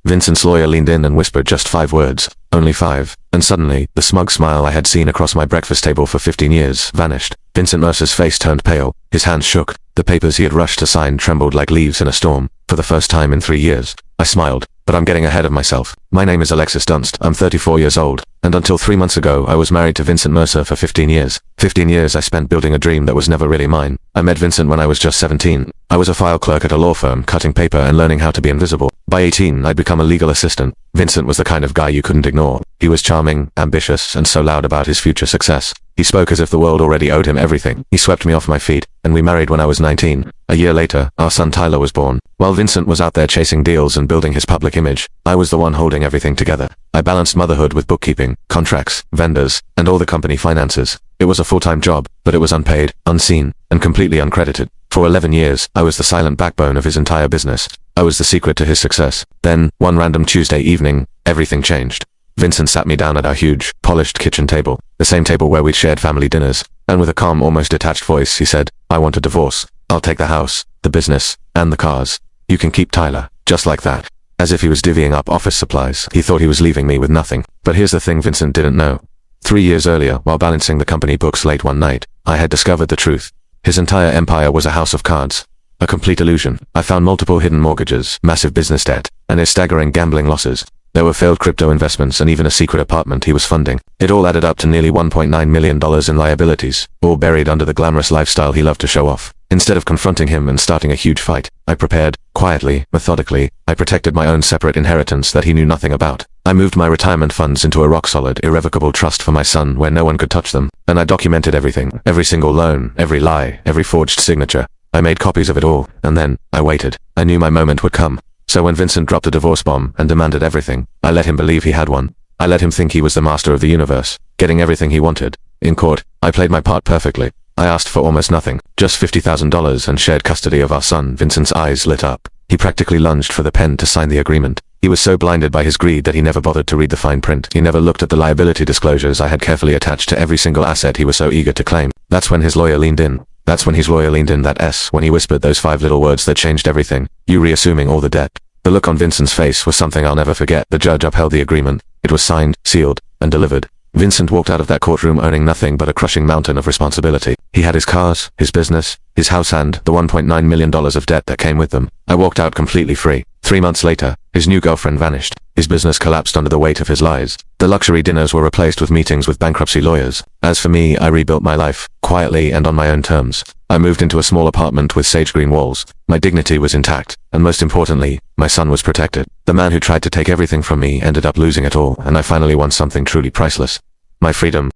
Vincent's lawyer leaned in and whispered just 5 words. Only 5. And suddenly, the smug smile I had seen across my breakfast table for 15 years vanished. Vincent Mercer's face turned pale. His hands shook. The papers he had rushed to sign trembled like leaves in a storm. For the first time in 3 years. I smiled. But I'm getting ahead of myself. My name is Alexis Dunst. I'm 34 years old. And until 3 months ago, I was married to Vincent Mercer for 15 years. 15 years I spent building a dream that was never really mine. I met Vincent when I was just 17. I was a file clerk at a law firm, cutting paper and learning how to be invisible. By 18, I'd become a legal assistant. Vincent was the kind of guy you couldn't ignore. He was charming, ambitious, and so loud about his future success. He spoke as if the world already owed him everything. He swept me off my feet, and we married when I was 19. A year later, our son Tyler was born. While Vincent was out there chasing deals and building his public image, I was the one holding everything together. I balanced motherhood with bookkeeping, contracts, vendors, and all the company finances. It was a full-time job, but it was unpaid, unseen, and completely uncredited. For 11 years, I was the silent backbone of his entire business. I was the secret to his success. Then, one random Tuesday evening, everything changed. Vincent sat me down at our huge, polished kitchen table, the same table where we'd shared family dinners, and with a calm, almost detached voice, he said, "I want a divorce. I'll take the house, the business, and the cars. You can keep Tyler." Just like that. As if he was divvying up office supplies. He thought he was leaving me with nothing. But here's the thing Vincent didn't know. 3 years earlier, while balancing the company books late one night, I had discovered the truth. His entire empire was a house of cards. A complete illusion. I found multiple hidden mortgages, massive business debt, and his staggering gambling losses. There were failed crypto investments and even a secret apartment he was funding. It all added up to nearly $1.9 million in liabilities, all buried under the glamorous lifestyle he loved to show off. Instead of confronting him and starting a huge fight, I prepared, quietly, methodically. I protected my own separate inheritance that he knew nothing about. I moved my retirement funds into a rock-solid, irrevocable trust for my son where no one could touch them. And I documented everything, every single loan, every lie, every forged signature. I made copies of it all, and then, I waited. I knew my moment would come. So when Vincent dropped a divorce bomb and demanded everything, I let him believe he had one. I let him think he was the master of the universe, getting everything he wanted. In court, I played my part perfectly. I asked for almost nothing, just $50,000 and shared custody of our son. Vincent's eyes lit up. He practically lunged for the pen to sign the agreement. He was so blinded by his greed that he never bothered to read the fine print. He never looked at the liability disclosures I had carefully attached to every single asset he was so eager to claim. That's when his lawyer leaned in. That S, when he whispered those 5 little words that changed everything. You reassuming all the debt. The look on Vincent's face was something I'll never forget. The judge upheld the agreement. It was signed, sealed, and delivered. Vincent walked out of that courtroom owning nothing but a crushing mountain of responsibility. He had his cars, his business, his house and the $1.9 million of debt that came with them. I walked out completely free. 3 months later, his new girlfriend vanished. His business collapsed under the weight of his lies. The luxury dinners were replaced with meetings with bankruptcy lawyers. As for me, I rebuilt my life, quietly and on my own terms. I moved into a small apartment with sage green walls. My dignity was intact, and most importantly, my son was protected. The man who tried to take everything from me ended up losing it all, and I finally won something truly priceless. My freedom.